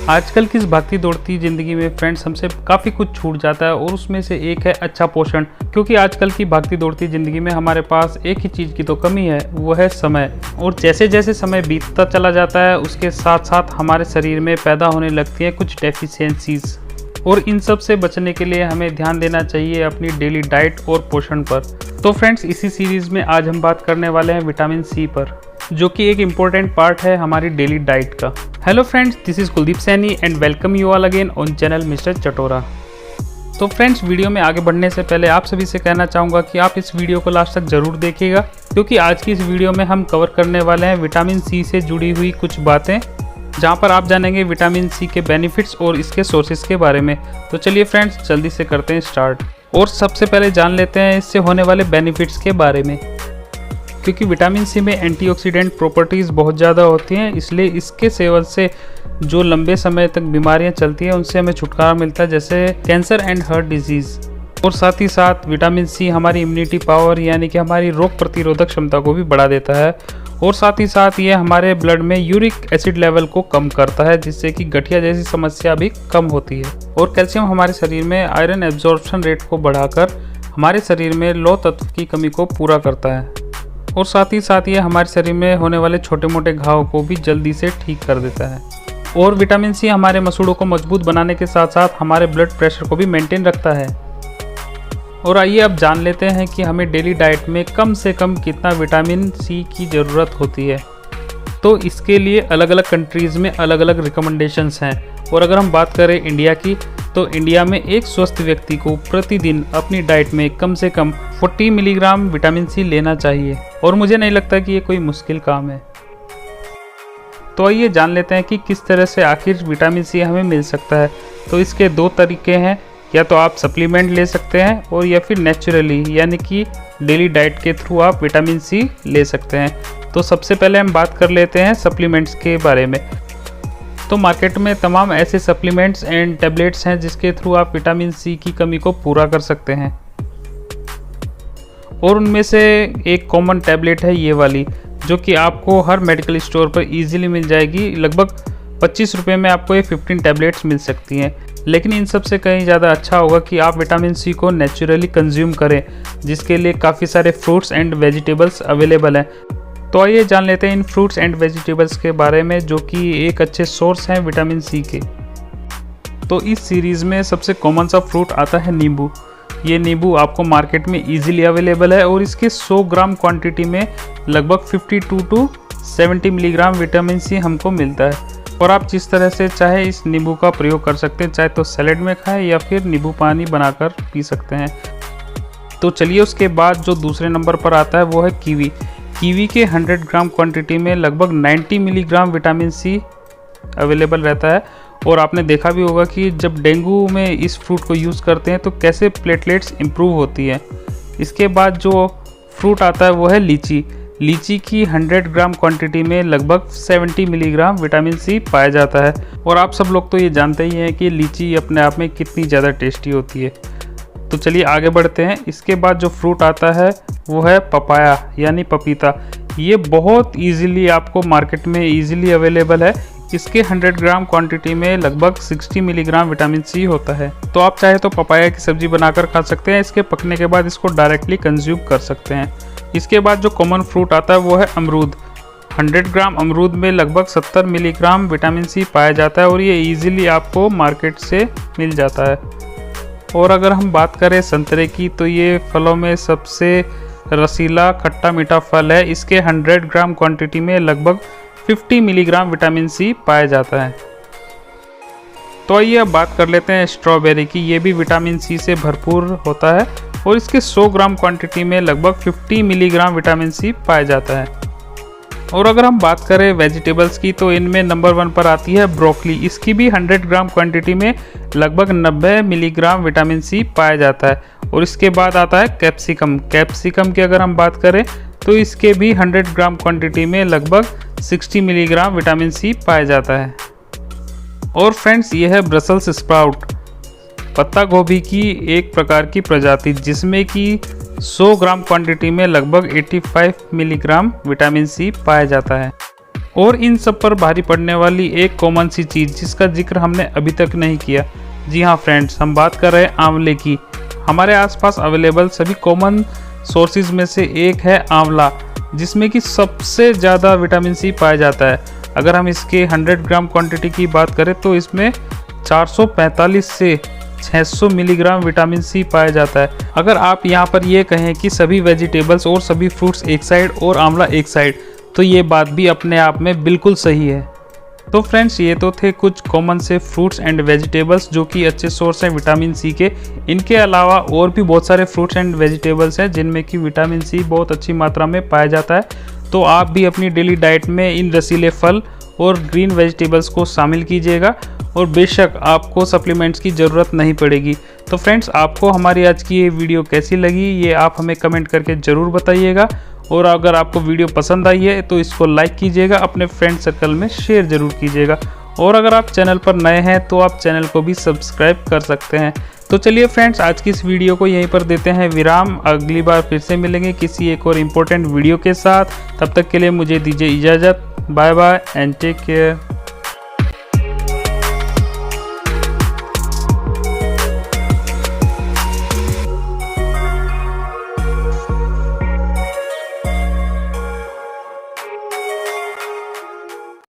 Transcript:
आजकल की इस भागती दौड़ती ज़िंदगी में फ्रेंड्स हमसे काफ़ी कुछ छूट जाता है और उसमें से एक है अच्छा पोषण। क्योंकि आजकल की भागती दौड़ती ज़िंदगी में हमारे पास एक ही चीज़ की तो कमी है, वो है समय। और जैसे जैसे समय बीतता चला जाता है उसके साथ साथ हमारे शरीर में पैदा होने लगती हैं कुछ डेफिशिएंसीज, और इन सब से बचने के लिए हमें ध्यान देना चाहिए अपनी डेली डाइट और पोषण पर। तो फ्रेंड्स, इसी सीरीज़ में आज हम बात करने वाले हैं विटामिन सी पर, जो कि एक इम्पोर्टेंट पार्ट है हमारी डेली डाइट का। Hello friends, this is Kuldeep Saini and welcome you all again on channel mister Chatora. तो फ्रेंड्स, वीडियो में आगे बढ़ने से पहले आप सभी से कहना चाहूँगा कि आप इस वीडियो को लास्ट तक ज़रूर देखिएगा, क्योंकि आज की इस वीडियो में हम कवर करने वाले हैं विटामिन सी से जुड़ी हुई कुछ बातें, जहाँ पर आप जानेंगे विटामिन सी के बेनिफिट्स और इसके सोर्सेज के बारे में। तो चलिए फ्रेंड्स, जल्दी से करते हैं स्टार्ट और सबसे पहले जान लेते हैं इससे होने वाले बेनिफिट्स के बारे में। क्योंकि विटामिन सी में एंटीऑक्सीडेंट प्रॉपर्टीज़ बहुत ज़्यादा होती हैं, इसलिए इसके सेवन से जो लंबे समय तक बीमारियां चलती हैं उनसे हमें छुटकारा मिलता है, जैसे कैंसर एंड हार्ट डिजीज़। और साथ ही साथ विटामिन सी हमारी इम्यूनिटी पावर यानी कि हमारी रोग प्रतिरोधक क्षमता को भी बढ़ा देता है। और साथ ही साथ ये हमारे ब्लड में यूरिक एसिड लेवल को कम करता है, जिससे कि गठिया जैसी समस्या भी कम होती है। और कैल्शियम हमारे शरीर में आयरन एब्जॉर्प्शन रेट को बढ़ाकर हमारे शरीर में लौह तत्व की कमी को पूरा करता है। और साथ ही साथ ये हमारे शरीर में होने वाले छोटे मोटे घाव को भी जल्दी से ठीक कर देता है। और विटामिन सी हमारे मसूड़ों को मजबूत बनाने के साथ साथ हमारे ब्लड प्रेशर को भी मेंटेन रखता है। और आइए अब जान लेते हैं कि हमें डेली डाइट में कम से कम कितना विटामिन सी की ज़रूरत होती है। तो इसके लिए अलग अलग कंट्रीज़ में अलग अलग रिकमेंडेशंस हैं। और अगर हम बात करें इंडिया की, तो इंडिया में एक स्वस्थ व्यक्ति को प्रतिदिन अपनी डाइट में कम से कम 40 मिलीग्राम विटामिन सी लेना चाहिए। और मुझे नहीं लगता कि ये कोई मुश्किल काम है। तो आइए जान लेते हैं कि किस तरह से आखिर विटामिन सी हमें मिल सकता है। तो इसके दो तरीके हैं, या तो आप सप्लीमेंट ले सकते हैं और या फिर नेचुरली यानी कि डेली डाइट के थ्रू आप विटामिन सी ले सकते हैं। तो सबसे पहले हम बात कर लेते हैं सप्लीमेंट्स के बारे में। तो मार्केट में तमाम ऐसे सप्लीमेंट्स एंड टैबलेट्स हैं जिसके थ्रू आप विटामिन सी की कमी को पूरा कर सकते हैं। और उनमें से एक कॉमन टैबलेट है ये वाली, जो कि आपको हर मेडिकल स्टोर पर इजीली मिल जाएगी। लगभग 25 रुपये में आपको ये 15 टैबलेट्स मिल सकती हैं। लेकिन इन सब से कहीं ज़्यादा अच्छा होगा कि आप विटामिन सी को नेचुरली कंज्यूम करें, जिसके लिए काफ़ी सारे फ्रूट्स एंड वेजिटेबल्स अवेलेबल हैं। तो आइए जान लेते हैं इन फ्रूट्स एंड वेजिटेबल्स के बारे में, जो कि एक अच्छे सोर्स हैं विटामिन सी के। तो इस सीरीज़ में सबसे कॉमन सा फ्रूट आता है नींबू। ये नींबू आपको मार्केट में इजीली अवेलेबल है और इसके 100 ग्राम क्वांटिटी में लगभग 52 टू 70 मिलीग्राम विटामिन सी हमको मिलता है। और आप जिस तरह से चाहे इस नींबू का प्रयोग कर सकते हैं, चाहे तो सैलेड में खाएं या फिर नींबू पानी बनाकर पी सकते हैं। तो चलिए, उसके बाद जो दूसरे नंबर पर आता है वो है कीवी। कीवी के 100 ग्राम क्वांटिटी में लगभग 90 मिलीग्राम विटामिन सी अवेलेबल रहता है। और आपने देखा भी होगा कि जब डेंगू में इस फ्रूट को यूज़ करते हैं तो कैसे प्लेटलेट्स इम्प्रूव होती है। इसके बाद जो फ्रूट आता है वो है लीची। लीची की 100 ग्राम क्वांटिटी में लगभग 70 मिलीग्राम विटामिन सी पाया जाता है। और आप सब लोग तो ये जानते ही हैं कि लीची अपने आप में कितनी ज़्यादा टेस्टी होती है। तो चलिए आगे बढ़ते हैं। इसके बाद जो फ्रूट आता है वो है पपाया यानी पपीता। ये बहुत ईजिली आपको मार्केट में ईजिली अवेलेबल है। इसके 100 ग्राम क्वांटिटी में लगभग 60 मिलीग्राम विटामिन सी होता है। तो आप चाहे तो पपाया की सब्जी बनाकर खा सकते हैं। इसके पकने के बाद इसको डायरेक्टली कंज्यूम कर सकते हैं। इसके बाद जो कॉमन फ्रूट आता है वो है अमरूद। 100 ग्राम अमरूद में लगभग 70 मिलीग्राम विटामिन सी पाया जाता है और ये ईजिली आपको मार्केट से मिल जाता है। और अगर हम बात करें संतरे की, तो ये फलों में सबसे रसीला खट्टा मीठा फल है। इसके 100 ग्राम क्वांटिटी में लगभग 50 मिलीग्राम विटामिन सी पाया जाता है। तो आइए अब बात कर लेते हैं स्ट्रॉबेरी की। ये भी विटामिन सी से भरपूर होता है और इसके 100 ग्राम क्वांटिटी में लगभग 50 मिलीग्राम विटामिन सी पाया जाता है। और अगर हम बात करें वेजिटेबल्स की, तो इनमें नंबर 1 पर आती है ब्रोकली। इसकी भी 100 ग्राम क्वांटिटी में लगभग 90 मिलीग्राम विटामिन सी पाया जाता है। और इसके बाद आता है कैप्सिकम। कैप्सिकम की अगर हम बात करें तो इसके भी 100 ग्राम क्वांटिटी में लगभग 60 मिलीग्राम विटामिन सी पाया जाता है। और फ्रेंड्स, ये है ब्रसल्स स्प्राउट, पत्ता गोभी की एक प्रकार की प्रजाति, जिसमें कि 100 ग्राम क्वांटिटी में लगभग 85 मिलीग्राम विटामिन सी पाया जाता है। और इन सब पर भारी पड़ने वाली एक कॉमन सी चीज़ जिसका जिक्र हमने अभी तक नहीं किया, जी हाँ फ्रेंड्स, हम बात कर रहे हैं आंवले की। हमारे आसपास अवेलेबल सभी कॉमन सोर्सेज में से एक है आंवला, जिसमें कि सबसे ज़्यादा विटामिन सी पाया जाता है। अगर हम इसके 100 ग्राम क्वांटिटी की बात करें तो इसमें 445 से 600 मिलीग्राम विटामिन सी पाया जाता है। अगर आप यहाँ पर ये कहें कि सभी वेजिटेबल्स और सभी फ्रूट्स एक साइड और आंवला एक साइड, तो ये बात भी अपने आप में बिल्कुल सही है। तो फ्रेंड्स, ये तो थे कुछ कॉमन से फ्रूट्स एंड वेजिटेबल्स जो कि अच्छे सोर्स हैं विटामिन सी के। इनके अलावा और भी बहुत सारे फ्रूट्स एंड वेजिटेबल्स हैं जिनमें कि विटामिन सी बहुत अच्छी मात्रा में पाया जाता है। तो आप भी अपनी डेली डाइट में इन रसीले फल और ग्रीन वेजिटेबल्स को शामिल कीजिएगा और बेशक आपको सप्लीमेंट्स की ज़रूरत नहीं पड़ेगी। तो फ्रेंड्स, आपको हमारी आज की ये वीडियो कैसी लगी ये आप हमें कमेंट करके ज़रूर बताइएगा। और अगर आपको वीडियो पसंद आई है तो इसको लाइक कीजिएगा, अपने फ्रेंड सर्कल में शेयर ज़रूर कीजिएगा। और अगर आप चैनल पर नए हैं तो आप चैनल को भी सब्सक्राइब कर सकते हैं। तो चलिए फ्रेंड्स, आज की इस वीडियो को यहीं पर देते हैं विराम। अगली बार फिर से मिलेंगे किसी एक और इम्पोर्टेंट वीडियो के साथ। तब तक के लिए मुझे दीजिए इजाज़त। Bye bye and take care.